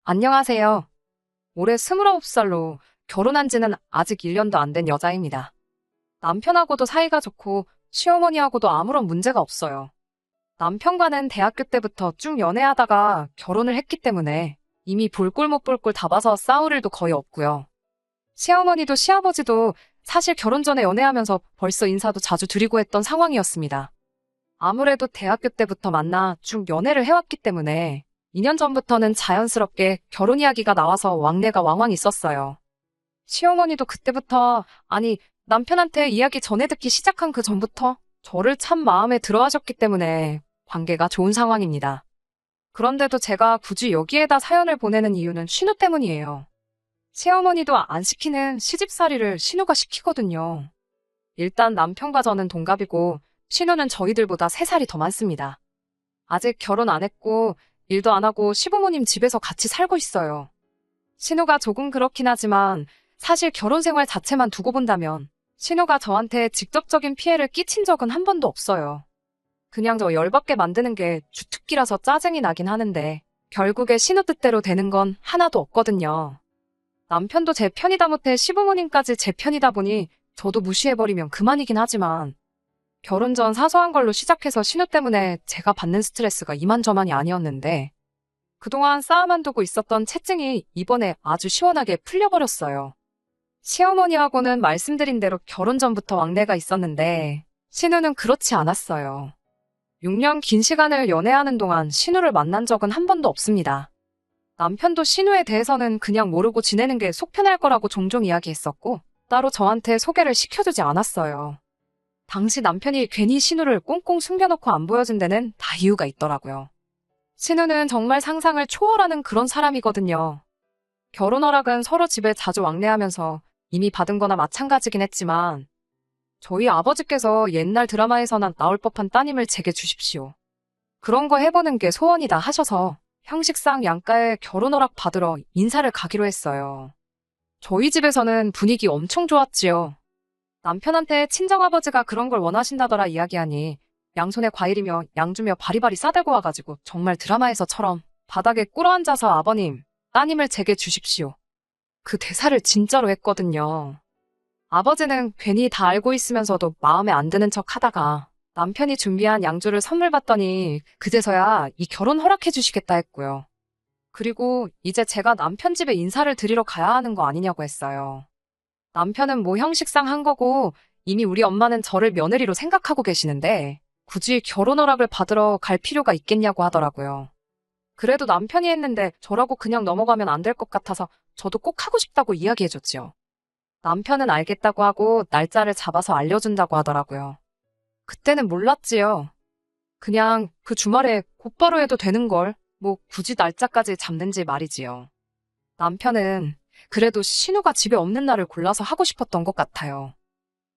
안녕하세요. 올해 29살로 결혼한 지는 아직 1년도 안 된 여자입니다. 남편하고도 사이가 좋고 시어머니하고도 아무런 문제가 없어요. 남편과는 대학교 때부터 쭉 연애하다가 결혼을 했기 때문에 이미 볼 꼴 못 볼 꼴 다 봐서 싸울 일도 거의 없고요. 시어머니도 시아버지도 사실 결혼 전에 연애하면서 벌써 인사도 자주 드리고 했던 상황이었습니다. 아무래도 대학교 때부터 만나 쭉 연애를 해왔기 때문에 2년 전부터는 자연스럽게 결혼 이야기가 나와서 왕래가 왕왕 있었어요. 시어머니도 그때부터, 아니, 남편한테 이야기 전해 듣기 시작한 그 전부터 저를 참 마음에 들어 하셨기 때문에 관계가 좋은 상황입니다. 그런데도 제가 굳이 여기에다 사연을 보내는 이유는 신우 때문이에요. 시어머니도 안 시키는 시집살이를 신우가 시키거든요. 일단 남편과 저는 동갑이고 신우는 저희들보다 3살이 더 많습니다. 아직 결혼 안 했고 일도 안 하고 시부모님 집에서 같이 살고 있어요. 신우가 조금 그렇긴 하지만 사실 결혼 생활 자체만 두고 본다면 신우가 저한테 직접적인 피해를 끼친 적은 한 번도 없어요. 그냥 저 열받게 만드는 게 주특기라서 짜증이 나긴 하는데 결국에 신우 뜻대로 되는 건 하나도 없거든요. 남편도 제 편이다 못해 시부모님까지 제 편이다 보니 저도 무시해버리면 그만이긴 하지만 결혼 전 사소한 걸로 시작해서 신우 때문에 제가 받는 스트레스가 이만저만이 아니었는데 그동안 쌓아만 두고 있었던 채증이 이번에 아주 시원하게 풀려버렸어요. 시어머니하고는 말씀드린 대로 결혼 전부터 왕래가 있었는데 신우는 그렇지 않았어요. 6년 긴 시간을 연애하는 동안 신우를 만난 적은 한 번도 없습니다. 남편도 신우에 대해서는 그냥 모르고 지내는 게 속 편할 거라고 종종 이야기했었고 따로 저한테 소개를 시켜주지 않았어요. 당시 남편이 괜히 신우를 꽁꽁 숨겨놓고 안 보여준 데는 다 이유가 있더라고요. 신우는 정말 상상을 초월하는 그런 사람이거든요. 결혼 허락은 서로 집에 자주 왕래하면서 이미 받은 거나 마찬가지긴 했지만 저희 아버지께서 옛날 드라마에서나 나올 법한 따님을 제게 주십시오. 그런 거 해보는 게 소원이다 하셔서 형식상 양가에 결혼 허락 받으러 인사를 가기로 했어요. 저희 집에서는 분위기 엄청 좋았지요. 남편한테 친정아버지가 그런 걸 원하신다더라 이야기하니 양손에 과일이며 양주며 바리바리 싸들고 와가지고 정말 드라마에서처럼 바닥에 꿇어앉아서 아버님, 따님을 제게 주십시오. 그 대사를 진짜로 했거든요. 아버지는 괜히 다 알고 있으면서도 마음에 안 드는 척 하다가 남편이 준비한 양주를 선물 받더니 그제서야 이 결혼 허락해 주시겠다 했고요. 그리고 이제 제가 남편 집에 인사를 드리러 가야 하는 거 아니냐고 했어요. 남편은 뭐 형식상 한 거고 이미 우리 엄마는 저를 며느리로 생각하고 계시는데 굳이 결혼 허락을 받으러 갈 필요가 있겠냐고 하더라고요. 그래도 남편이 했는데 저라고 그냥 넘어가면 안 될 것 같아서 저도 꼭 하고 싶다고 이야기해줬지요. 남편은 알겠다고 하고 날짜를 잡아서 알려준다고 하더라고요. 그때는 몰랐지요. 그냥 그 주말에 곧바로 해도 되는 걸 뭐 굳이 날짜까지 잡는지 말이지요. 남편은 그래도 신우가 집에 없는 날을 골라서 하고 싶었던 것 같아요.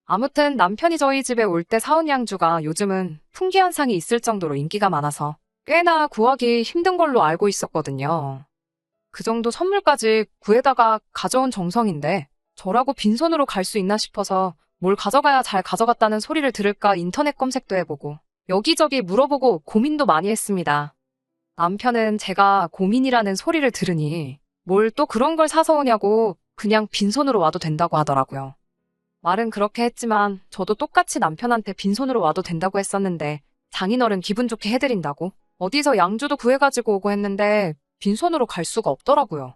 아무튼 남편이 저희 집에 올 때 사온 양주가 요즘은 풍기 현상이 있을 정도로 인기가 많아서 꽤나 구하기 힘든 걸로 알고 있었거든요. 그 정도 선물까지 구해다가 가져온 정성인데 저라고 빈손으로 갈 수 있나 싶어서 뭘 가져가야 잘 가져갔다는 소리를 들을까 인터넷 검색도 해보고 여기저기 물어보고 고민도 많이 했습니다. 남편은 제가 고민이라는 소리를 들으니 뭘 또 그런 걸 사서 오냐고 그냥 빈손으로 와도 된다고 하더라고요. 말은 그렇게 했지만 저도 똑같이 남편한테 빈손으로 와도 된다고 했었는데 장인어른 기분 좋게 해드린다고 어디서 양주도 구해가지고 오고 했는데 빈손으로 갈 수가 없더라고요.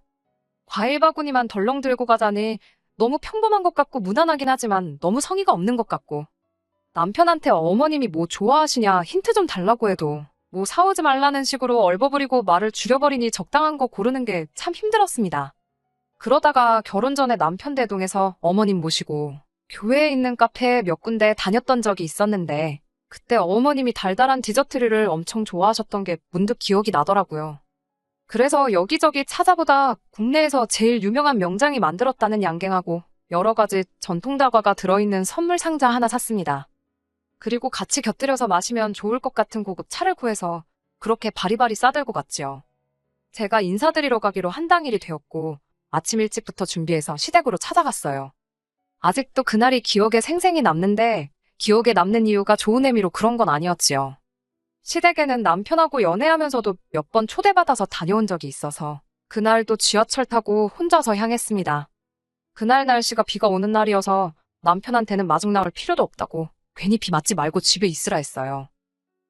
과일 바구니만 덜렁 들고 가자니 너무 평범한 것 같고 무난하긴 하지만 너무 성의가 없는 것 같고 남편한테 어머님이 뭐 좋아하시냐 힌트 좀 달라고 해도 뭐 사오지 말라는 식으로 얼버무리고 말을 줄여버리니 적당한 거 고르는 게 참 힘들었습니다. 그러다가 결혼 전에 남편 대동해서 어머님 모시고 교회에 있는 카페에 몇 군데 다녔던 적이 있었는데 그때 어머님이 달달한 디저트류를 엄청 좋아하셨던 게 문득 기억이 나더라고요. 그래서 여기저기 찾아보다 국내에서 제일 유명한 명장이 만들었다는 양갱하고 여러 가지 전통 다과가 들어있는 선물 상자 하나 샀습니다. 그리고 같이 곁들여서 마시면 좋을 것 같은 고급 차를 구해서 그렇게 바리바리 싸들고 갔지요. 제가 인사드리러 가기로 한 당일이 되었고 아침 일찍부터 준비해서 시댁으로 찾아갔어요. 아직도 그날이 기억에 생생히 남는데 기억에 남는 이유가 좋은 의미로 그런 건 아니었지요. 시댁에는 남편하고 연애하면서도 몇 번 초대받아서 다녀온 적이 있어서 그날도 지하철 타고 혼자서 향했습니다. 그날 날씨가 비가 오는 날이어서 남편한테는 마중 나올 필요도 없다고 괜히 비 맞지 말고 집에 있으라 했어요.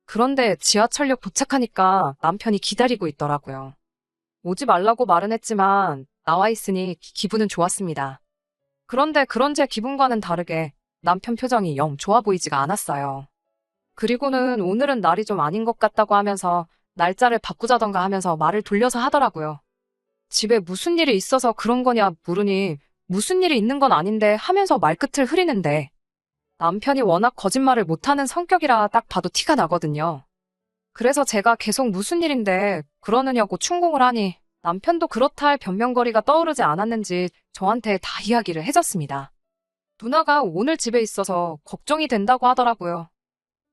그런데 지하철역 도착하니까 남편이 기다리고 있더라고요. 오지 말라고 말은 했지만 나와 있으니 기분은 좋았습니다. 그런데 그런 제 기분과는 다르게 남편 표정이 영 좋아 보이지가 않았어요. 그리고는 오늘은 날이 좀 아닌 것 같다고 하면서 날짜를 바꾸자던가 하면서 말을 돌려서 하더라고요. 집에 무슨 일이 있어서 그런 거냐 물으니 무슨 일이 있는 건 아닌데 하면서 말끝을 흐리는데 남편이 워낙 거짓말을 못하는 성격이라 딱 봐도 티가 나거든요. 그래서 제가 계속 무슨 일인데 그러느냐고 충고를 하니 남편도 그렇다 할 변명거리가 떠오르지 않았는지 저한테 다 이야기를 해줬습니다. 누나가 오늘 집에 있어서 걱정이 된다고 하더라고요.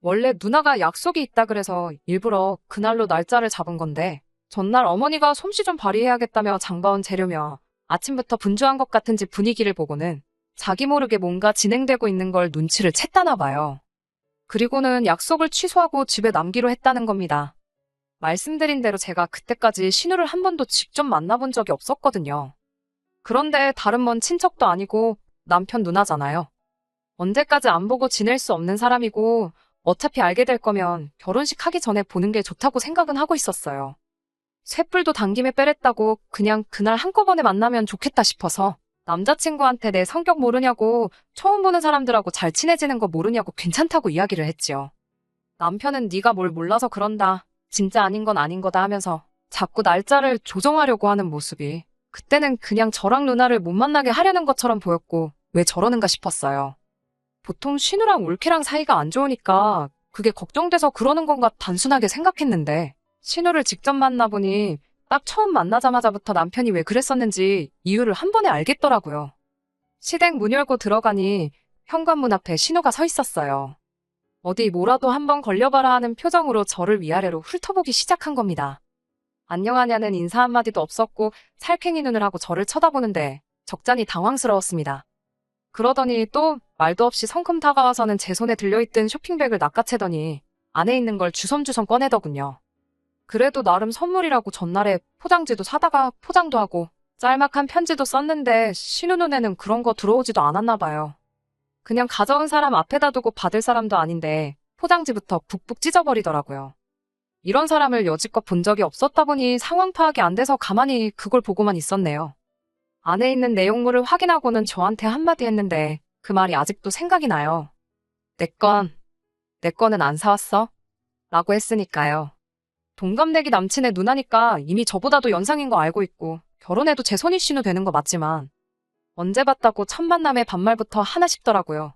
원래 누나가 약속이 있다 그래서 일부러 그날로 날짜를 잡은 건데 전날 어머니가 솜씨 좀 발휘해야겠다며 장봐온 재료며 아침부터 분주한 것 같은 집 분위기를 보고는 자기 모르게 뭔가 진행되고 있는 걸 눈치를 챘다나 봐요. 그리고는 약속을 취소하고 집에 남기로 했다는 겁니다. 말씀드린 대로 제가 그때까지 신우를 한 번도 직접 만나본 적이 없었거든요. 그런데 다른 먼 친척도 아니고 남편 누나잖아요. 언제까지 안 보고 지낼 수 없는 사람이고 어차피 알게 될 거면 결혼식 하기 전에 보는 게 좋다고 생각은 하고 있었어요. 쇳불도 당김에 빼랬다고 그냥 그날 한꺼번에 만나면 좋겠다 싶어서 남자친구한테 내 성격 모르냐고 처음 보는 사람들하고 잘 친해지는 거 모르냐고 괜찮다고 이야기를 했지요. 남편은 네가 뭘 몰라서 그런다. 진짜 아닌 건 아닌 거다 하면서 자꾸 날짜를 조정하려고 하는 모습이 그때는 그냥 저랑 누나를 못 만나게 하려는 것처럼 보였고 왜 저러는가 싶었어요. 보통 신우랑 올케랑 사이가 안 좋으니까 그게 걱정돼서 그러는 건가 단순하게 생각했는데 신우를 직접 만나보니 딱 처음 만나자마자부터 남편이 왜 그랬었는지 이유를 한 번에 알겠더라고요. 시댁 문 열고 들어가니 현관문 앞에 신우가 서 있었어요. 어디 뭐라도 한번 걸려봐라 하는 표정으로 저를 위아래로 훑어보기 시작한 겁니다. 안녕하냐는 인사 한마디도 없었고 살쾡이 눈을 하고 저를 쳐다보는데 적잖이 당황스러웠습니다. 그러더니 또 말도 없이 성큼 다가와서는 제 손에 들려있던 쇼핑백을 낚아채더니 안에 있는 걸 주섬주섬 꺼내더군요. 그래도 나름 선물이라고 전날에 포장지도 사다가 포장도 하고 짤막한 편지도 썼는데 신우 눈에는 그런 거 들어오지도 않았나 봐요. 그냥 가져온 사람 앞에다 두고 받을 사람도 아닌데 포장지부터 북북 찢어버리더라고요. 이런 사람을 여지껏 본 적이 없었다 보니 상황 파악이 안 돼서 가만히 그걸 보고만 있었네요. 안에 있는 내용물을 확인하고는 저한테 한마디 했는데 그 말이 아직도 생각이 나요. 내 거는 안 사왔어? 라고 했으니까요. 동갑내기 남친의 누나니까 이미 저보다도 연상인 거 알고 있고 결혼해도 제 손이 신우 되는 거 맞지만 언제 봤다고 첫 만남에 반말부터 하나 싶더라고요.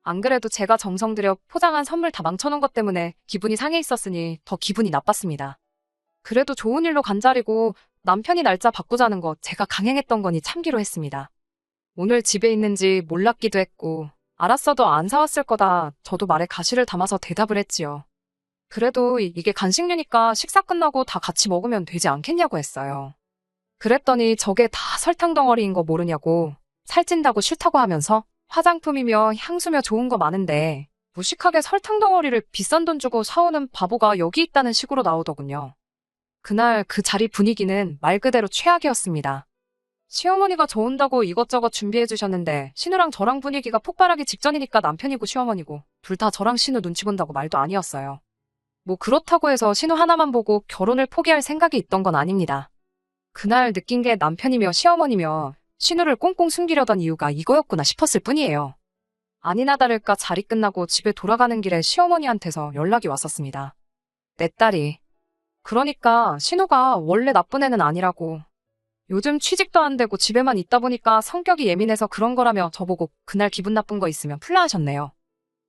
안 그래도 제가 정성 들여 포장한 선물 다 망쳐놓은 것 때문에 기분이 상해 있었으니 더 기분이 나빴습니다. 그래도 좋은 일로 간자리고 남편이 날짜 바꾸자는 거 제가 강행했던 거니 참기로 했습니다. 오늘 집에 있는지 몰랐기도 했고 알았어도 안 사왔을 거다 저도 말에 가시를 담아서 대답을 했지요. 그래도 이게 간식류니까 식사 끝나고 다 같이 먹으면 되지 않겠냐고 했어요. 그랬더니 저게 다 설탕 덩어리인 거 모르냐고 살찐다고 싫다고 하면서 화장품이며 향수며 좋은 거 많은데 무식하게 설탕 덩어리를 비싼 돈 주고 사오는 바보가 여기 있다는 식으로 나오더군요. 그날 그 자리 분위기는 말 그대로 최악이었습니다. 시어머니가 저 온다고 이것저것 준비해 주셨는데 신우랑 저랑 분위기가 폭발하기 직전이니까 남편이고 시어머니고 둘 다 저랑 신우 눈치 본다고 말도 아니었어요. 뭐 그렇다고 해서 신우 하나만 보고 결혼을 포기할 생각이 있던 건 아닙니다. 그날 느낀 게 남편이며 시어머니며 신우를 꽁꽁 숨기려던 이유가 이거였구나 싶었을 뿐이에요. 아니나 다를까 자리 끝나고 집에 돌아가는 길에 시어머니한테서 연락이 왔었습니다. 내 딸이. 그러니까 신우가 원래 나쁜 애는 아니라고. 요즘 취직도 안 되고 집에만 있다 보니까 성격이 예민해서 그런 거라며 저보고 그날 기분 나쁜 거 있으면 풀라 하셨네요.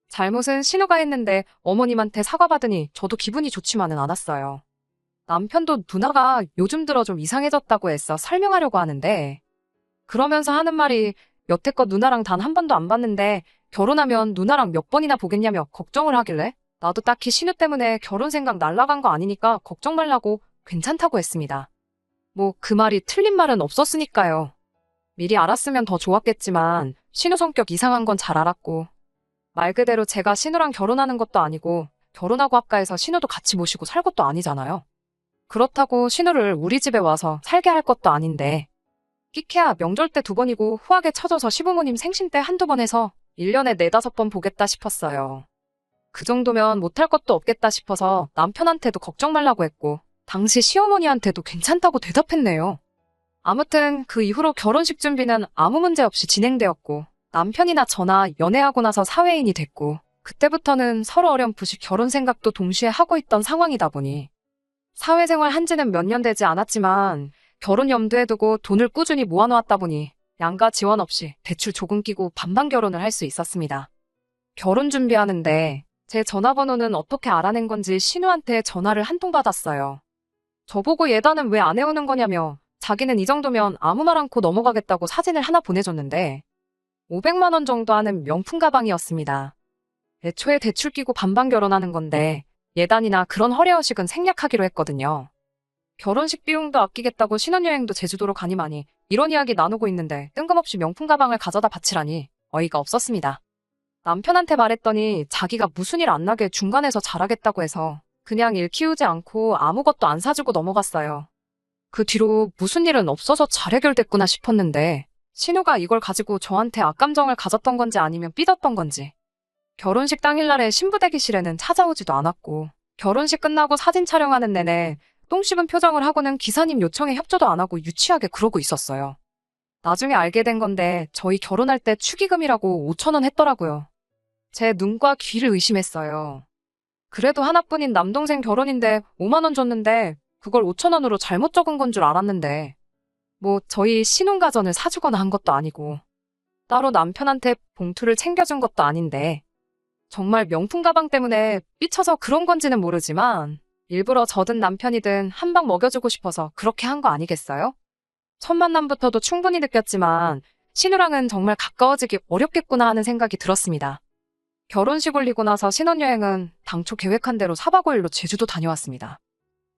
잘못은 신우가 했는데 어머님한테 사과받으니 저도 기분이 좋지만은 않았어요. 남편도 누나가 요즘 들어 좀 이상해졌다고 애써 설명하려고 하는데 그러면서 하는 말이 여태껏 누나랑 단 한 번도 안 봤는데 결혼하면 누나랑 몇 번이나 보겠냐며 걱정을 하길래 나도 딱히 신우 때문에 결혼 생각 날라간 거 아니니까 걱정 말라고 괜찮다고 했습니다. 뭐 그 말이 틀린 말은 없었으니까요. 미리 알았으면 더 좋았겠지만 신우 성격 이상한 건 잘 알았고 말 그대로 제가 신우랑 결혼하는 것도 아니고 결혼하고 합가해서 신우도 같이 모시고 살 것도 아니잖아요. 그렇다고 신우를 우리 집에 와서 살게 할 것도 아닌데. 끼케야 명절 때 2번이고 후하게 쳐져서 시부모님 생신 때 한두 번 해서 1년에 4~5번 보겠다 싶었어요. 그 정도면 못할 것도 없겠다 싶어서 남편한테도 걱정 말라고 했고 당시 시어머니한테도 괜찮다고 대답했네요. 아무튼 그 이후로 결혼식 준비는 아무 문제 없이 진행되었고 남편이나 저나 연애하고 나서 사회인이 됐고 그때부터는 서로 어렴풋이 결혼 생각도 동시에 하고 있던 상황이다 보니 사회생활 한 지는 몇 년 되지 않았지만 결혼 염두에 두고 돈을 꾸준히 모아놓았다 보니 양가 지원 없이 대출 조금 끼고 반반 결혼을 할 수 있었습니다. 결혼 준비하는데 제 전화번호는 어떻게 알아낸 건지 신우한테 전화를 한 통 받았어요. 저보고 예단은 왜 안 해오는 거냐며 자기는 이 정도면 아무 말 않고 넘어가겠다고 사진을 하나 보내줬는데 500만 원 정도 하는 명품 가방이었습니다. 애초에 대출 끼고 반반 결혼하는 건데 예단이나 그런 허례허식은 생략하기로 했거든요. 결혼식 비용도 아끼겠다고 신혼여행도 제주도로 가니마니 이런 이야기 나누고 있는데 뜬금없이 명품 가방을 가져다 바치라니 어이가 없었습니다. 남편한테 말했더니 자기가 무슨 일 안 나게 중간에서 잘하겠다고 해서 그냥 일 키우지 않고 아무것도 안 사주고 넘어갔어요. 그 뒤로 무슨 일은 없어서 잘 해결됐구나 싶었는데 신우가 이걸 가지고 저한테 악감정을 가졌던 건지 아니면 삐졌던 건지 결혼식 당일날에 신부 대기실에는 찾아오지도 않았고 결혼식 끝나고 사진 촬영하는 내내 똥 씹은 표정을 하고는 기사님 요청에 협조도 안 하고 유치하게 그러고 있었어요. 나중에 알게 된 건데 저희 결혼할 때 축의금이라고 5,000원 했더라고요. 제 눈과 귀를 의심했어요. 그래도 하나뿐인 남동생 결혼인데 5만 원 줬는데 그걸 5,000원으로 잘못 적은 건 줄 알았는데 뭐 저희 신혼가전을 사주거나 한 것도 아니고 따로 남편한테 봉투를 챙겨준 것도 아닌데 정말 명품 가방 때문에 삐쳐서 그런 건지는 모르지만 일부러 저든 남편이든 한 방 먹여주고 싶어서 그렇게 한 거 아니겠어요? 첫 만남부터도 충분히 느꼈지만 신우랑은 정말 가까워지기 어렵겠구나 하는 생각이 들었습니다. 결혼식 올리고 나서 신혼여행은 당초 계획한 대로 4박 5일로 제주도 다녀왔습니다.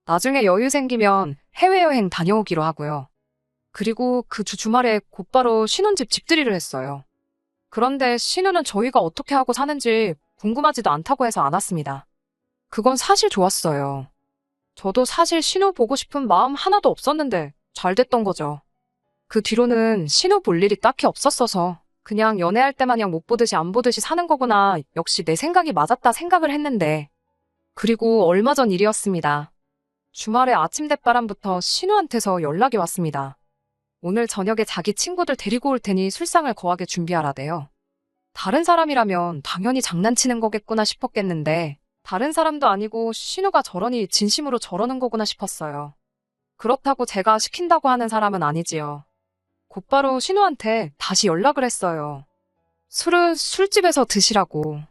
나중에 여유 생기면 해외여행 다녀오기로 하고요. 그리고 그 주말에 곧바로 신혼집 집들이를 했어요. 그런데 신우는 저희가 어떻게 하고 사는지 궁금하지도 않다고 해서 안 왔습니다. 그건 사실 좋았어요. 저도 사실 신우 보고 싶은 마음 하나도 없었는데 잘 됐던 거죠. 그 뒤로는 신우 볼 일이 딱히 없었어서 그냥 연애할 때 마냥 못 보듯이 안 보듯이 사는 거구나 역시 내 생각이 맞았다 생각을 했는데 그리고 얼마 전 일이었습니다. 주말에 아침 대바람부터 신우한테서 연락이 왔습니다. 오늘 저녁에 자기 친구들 데리고 올 테니 술상을 거하게 준비하라대요. 다른 사람이라면 당연히 장난치는 거겠구나 싶었겠는데 다른 사람도 아니고 신우가 저러니 진심으로 저러는 거구나 싶었어요. 그렇다고 제가 시킨다고 하는 사람은 아니지요. 곧바로 신우한테 다시 연락을 했어요. 술은 술집에서 드시라고.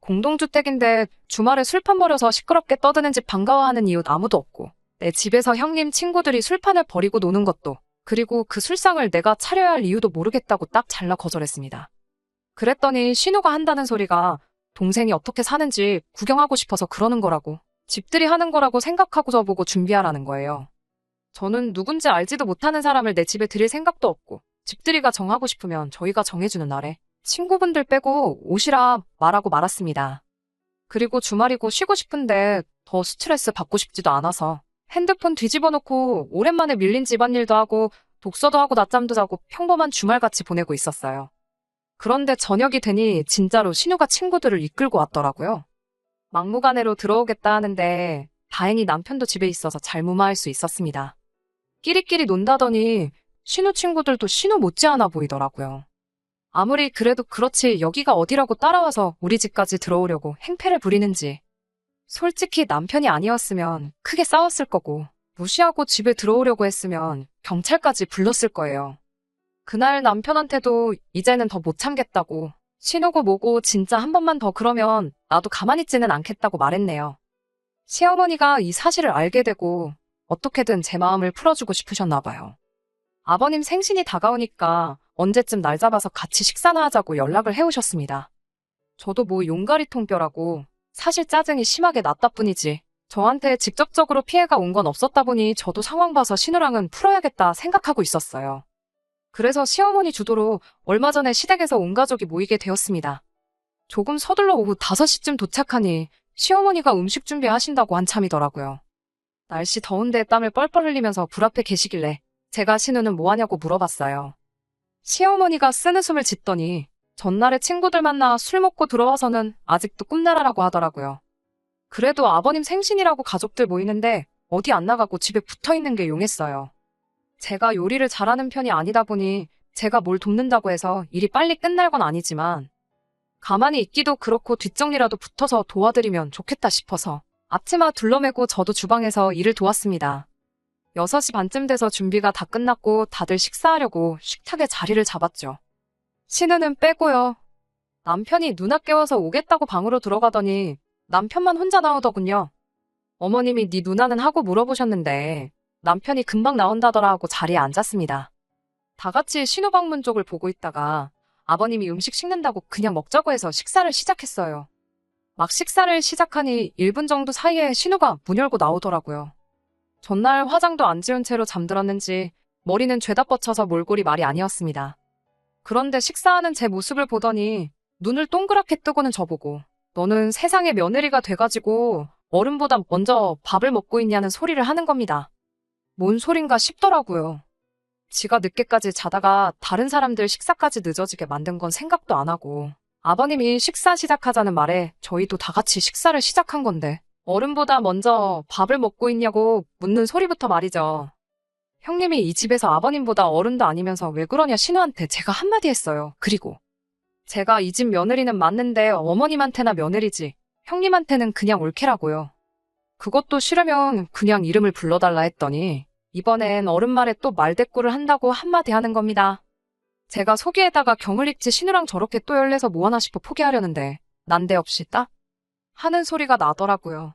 공동주택인데 주말에 술판 버려서 시끄럽게 떠드는 집 반가워하는 이웃 아무도 없고 내 집에서 형님 친구들이 술판을 버리고 노는 것도 그리고 그 술상을 내가 차려야 할 이유도 모르겠다고 딱 잘라 거절했습니다. 그랬더니 신우가 한다는 소리가 동생이 어떻게 사는지 구경하고 싶어서 그러는 거라고 집들이 하는 거라고 생각하고 저보고 준비하라는 거예요. 저는 누군지 알지도 못하는 사람을 내 집에 들일 생각도 없고 집들이가 정하고 싶으면 저희가 정해주는 날에 친구분들 빼고 오시라 말하고 말았습니다. 그리고 주말이고 쉬고 싶은데 더 스트레스 받고 싶지도 않아서 핸드폰 뒤집어 놓고 오랜만에 밀린 집안일도 하고 독서도 하고 낮잠도 자고 평범한 주말같이 보내고 있었어요. 그런데 저녁이 되니 진짜로 신우가 친구들을 이끌고 왔더라고요. 막무가내로 들어오겠다 하는데 다행히 남편도 집에 있어서 잘 무마할 수 있었습니다. 끼리끼리 논다더니 신우 친구들도 신우 못지않아 보이더라고요. 아무리 그래도 그렇지 여기가 어디라고 따라와서 우리 집까지 들어오려고 행패를 부리는지. 솔직히 남편이 아니었으면 크게 싸웠을 거고 무시하고 집에 들어오려고 했으면 경찰까지 불렀을 거예요. 그날 남편한테도 이제는 더 못 참겠다고 신우고 뭐고 진짜 한 번만 더 그러면 나도 가만히 있지는 않겠다고 말했네요. 시어머니가 이 사실을 알게 되고 어떻게든 제 마음을 풀어주고 싶으셨나 봐요. 아버님 생신이 다가오니까 언제쯤 날 잡아서 같이 식사나 하자고 연락을 해오셨습니다. 저도 뭐 용가리 통뼈라고 사실 짜증이 심하게 났다 뿐이지 저한테 직접적으로 피해가 온 건 없었다 보니 저도 상황 봐서 신우랑은 풀어야겠다 생각하고 있었어요. 그래서 시어머니 주도로 얼마 전에 시댁에서 온 가족이 모이게 되었습니다. 조금 서둘러 오후 5시쯤 도착하니 시어머니가 음식 준비하신다고 한참이더라고요. 날씨 더운데 땀을 뻘뻘 흘리면서 불 앞에 계시길래 제가 신우는 뭐 하냐고 물어봤어요. 시어머니가 쓰는숨을 짓더니 전날에 친구들 만나 술 먹고 들어와서는 아직도 꿈나라라고 하더라고요. 그래도 아버님 생신이라고 가족들 모이는데 어디 안 나가고 집에 붙어 있는 게 용했어요. 제가 요리를 잘하는 편이 아니다 보니 제가 뭘 돕는다고 해서 일이 빨리 끝날 건 아니지만 가만히 있기도 그렇고 뒷정리라도 붙어서 도와드리면 좋겠다 싶어서 앞치마 둘러매고 저도 주방에서 일을 도왔습니다. 6시 반쯤 돼서 준비가 다 끝났고 다들 식사하려고 식탁에 자리를 잡았죠. 신우는 빼고요. 남편이 누나 깨워서 오겠다고 방으로 들어가더니 남편만 혼자 나오더군요. 어머님이 네 누나는 하고 물어보셨는데 남편이 금방 나온다더라 하고 자리에 앉았습니다. 다 같이 신우 방문 쪽을 보고 있다가 아버님이 음식 식는다고 그냥 먹자고 해서 식사를 시작했어요. 막 식사를 시작하니 1분 정도 사이에 신우가 문 열고 나오더라고요. 전날 화장도 안 지운 채로 잠들었는지 머리는 죄다 뻗쳐서 몰골이 말이 아니었습니다. 그런데 식사하는 제 모습을 보더니 눈을 동그랗게 뜨고는 저보고 너는 세상의 며느리가 돼가지고 어른보다 먼저 밥을 먹고 있냐는 소리를 하는 겁니다. 뭔 소린가 싶더라고요. 지가 늦게까지 자다가 다른 사람들 식사까지 늦어지게 만든 건 생각도 안 하고 아버님이 식사 시작하자는 말에 저희도 다 같이 식사를 시작한 건데 어른보다 먼저 밥을 먹고 있냐고 묻는 소리부터 말이죠. 형님이 이 집에서 아버님보다 어른도 아니면서 왜 그러냐 신우한테 제가 한마디 했어요. 그리고 제가 이 집 며느리는 맞는데 어머님한테나 며느리지 형님한테는 그냥 올케라고요. 그것도 싫으면 그냥 이름을 불러달라 했더니 이번엔 어른 말에 또 말대꾸를 한다고 한마디 하는 겁니다. 제가 속이에다가 경을 읽지 신우랑 저렇게 또 열내서 뭐하나 싶어 포기하려는데 난데없이 딱 하는 소리가 나더라고요.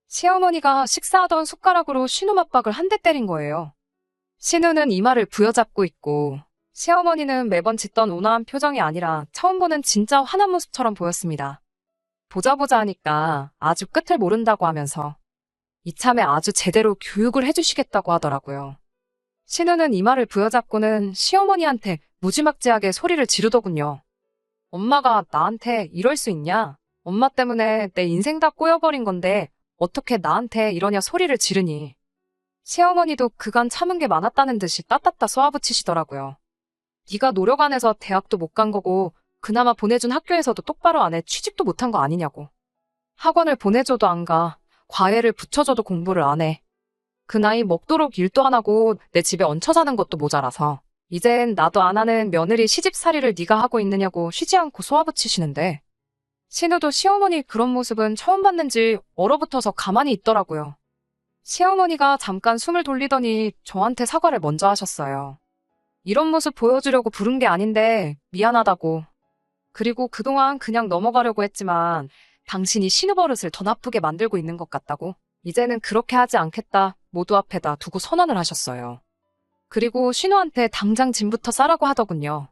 시어머니가 식사하던 숟가락으로 신우 맞박을 한 대 때린 거예요. 신우는 이마를 부여잡고 있고 시어머니는 매번 짓던 온화한 표정이 아니라 처음 보는 진짜 화난 모습처럼 보였습니다. 보자 하니까 아주 끝을 모른다고 하면서 이참에 아주 제대로 교육을 해주시겠다고 하더라고요. 신우는 이마를 부여잡고는 시어머니한테 무지막지하게 소리를 지르더군요. 엄마가 나한테 이럴 수 있냐? 엄마 때문에 내 인생 다 꼬여버린 건데 어떻게 나한테 이러냐 소리를 지르니. 시어머니도 그간 참은 게 많았다는 듯이 따따따 쏘아붙이시더라고요. 네가 노력 안 해서 대학도 못 간 거고 그나마 보내준 학교에서도 똑바로 안 해 취직도 못한 거 아니냐고. 학원을 보내줘도 안 가. 과외를 붙여줘도 공부를 안 해. 그 나이 먹도록 일도 안 하고 내 집에 얹혀 사는 것도 모자라서 이젠 나도 안 하는 며느리 시집살이를 네가 하고 있느냐고 쉬지 않고 쏘아붙이시는데 신우도 시어머니 그런 모습은 처음 봤는지 얼어붙어서 가만히 있더라고요. 시어머니가 잠깐 숨을 돌리더니 저한테 사과를 먼저 하셨어요. 이런 모습 보여주려고 부른 게 아닌데 미안하다고. 그리고 그동안 그냥 넘어가려고 했지만 당신이 신우 버릇을 더 나쁘게 만들고 있는 것 같다고. 이제는 그렇게 하지 않겠다 모두 앞에다 두고 선언을 하셨어요. 그리고 신우한테 당장 짐부터 싸라고 하더군요.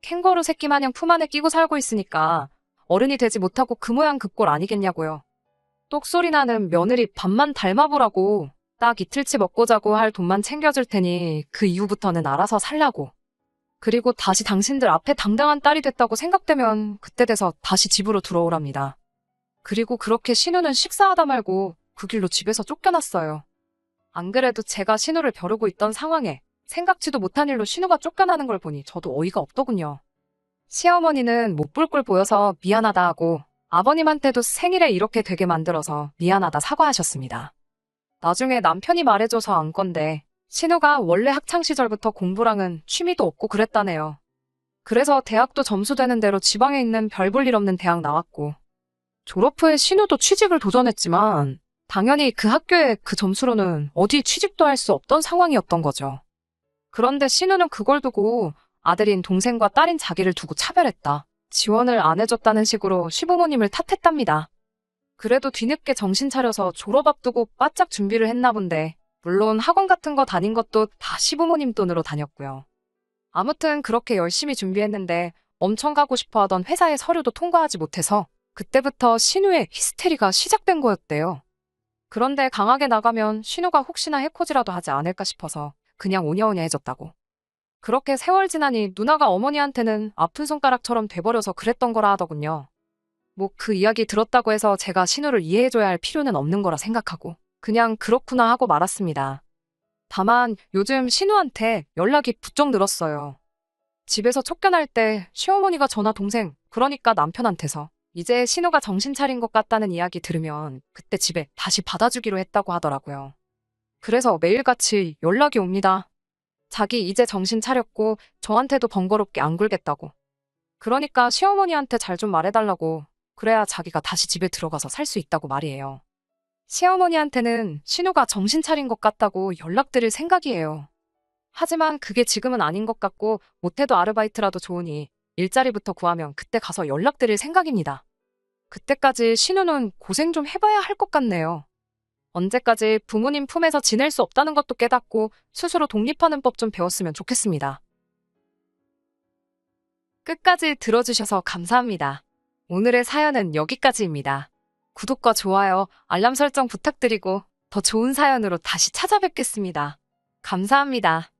캥거루 새끼 마냥 품 안에 끼고 살고 있으니까 어른이 되지 못하고 그 모양 그 꼴 아니겠냐고요. 똑소리 나는 며느리 밥만 닮아보라고. 딱 이틀치 먹고 자고 할 돈만 챙겨줄 테니 그 이후부터는 알아서 살라고. 그리고 다시 당신들 앞에 당당한 딸이 됐다고 생각되면 그때 돼서 다시 집으로 들어오랍니다. 그리고 그렇게 신우는 식사하다 말고 그 길로 집에서 쫓겨났어요. 안 그래도 제가 신우를 벼르고 있던 상황에 생각지도 못한 일로 신우가 쫓겨나는 걸 보니 저도 어이가 없더군요. 시어머니는 못 볼 꼴 보여서 미안하다 하고 아버님한테도 생일에 이렇게 되게 만들어서 미안하다 사과하셨습니다. 나중에 남편이 말해줘서 안 건데 신우가 원래 학창시절부터 공부랑은 취미도 없고 그랬다네요. 그래서 대학도 점수 되는 대로 지방에 있는 별 볼 일 없는 대학 나왔고 졸업 후에 신우도 취직을 도전했지만 당연히 그 학교에 그 점수로는 어디 취직도 할 수 없던 상황이었던 거죠. 그런데 신우는 그걸 두고 아들인 동생과 딸인 자기를 두고 차별했다. 지원을 안 해줬다는 식으로 시부모님을 탓했답니다. 그래도 뒤늦게 정신 차려서 졸업 앞두고 바짝 준비를 했나 본데 물론 학원 같은 거 다닌 것도 다 시부모님 돈으로 다녔고요. 아무튼 그렇게 열심히 준비했는데 엄청 가고 싶어 하던 회사의 서류도 통과하지 못해서 그때부터 신우의 히스테리가 시작된 거였대요. 그런데 강하게 나가면 신우가 혹시나 해코지라도 하지 않을까 싶어서 그냥 오냐오냐해졌다고. 그렇게 세월 지나니 누나가 어머니한테는 아픈 손가락처럼 돼버려서 그랬던 거라 하더군요. 뭐 그 이야기 들었다고 해서 제가 신우를 이해해줘야 할 필요는 없는 거라 생각하고 그냥 그렇구나 하고 말았습니다. 다만 요즘 신우한테 연락이 부쩍 늘었어요. 집에서 쫓겨날 때 시어머니가 전화 동생, 그러니까 남편한테서 이제 신우가 정신 차린 것 같다는 이야기 들으면 그때 집에 다시 받아주기로 했다고 하더라고요. 그래서 매일같이 연락이 옵니다. 자기 이제 정신 차렸고 저한테도 번거롭게 안 굴겠다고. 그러니까 시어머니한테 잘 좀 말해달라고. 그래야 자기가 다시 집에 들어가서 살 수 있다고 말이에요. 시어머니한테는 신우가 정신 차린 것 같다고 연락드릴 생각이에요. 하지만 그게 지금은 아닌 것 같고 못해도 아르바이트라도 좋으니 일자리부터 구하면 그때 가서 연락드릴 생각입니다. 그때까지 신우는 고생 좀 해봐야 할 것 같네요. 언제까지 부모님 품에서 지낼 수 없다는 것도 깨닫고 스스로 독립하는 법 좀 배웠으면 좋겠습니다. 끝까지 들어주셔서 감사합니다. 오늘의 사연은 여기까지입니다. 구독과 좋아요, 알람 설정 부탁드리고 더 좋은 사연으로 다시 찾아뵙겠습니다. 감사합니다.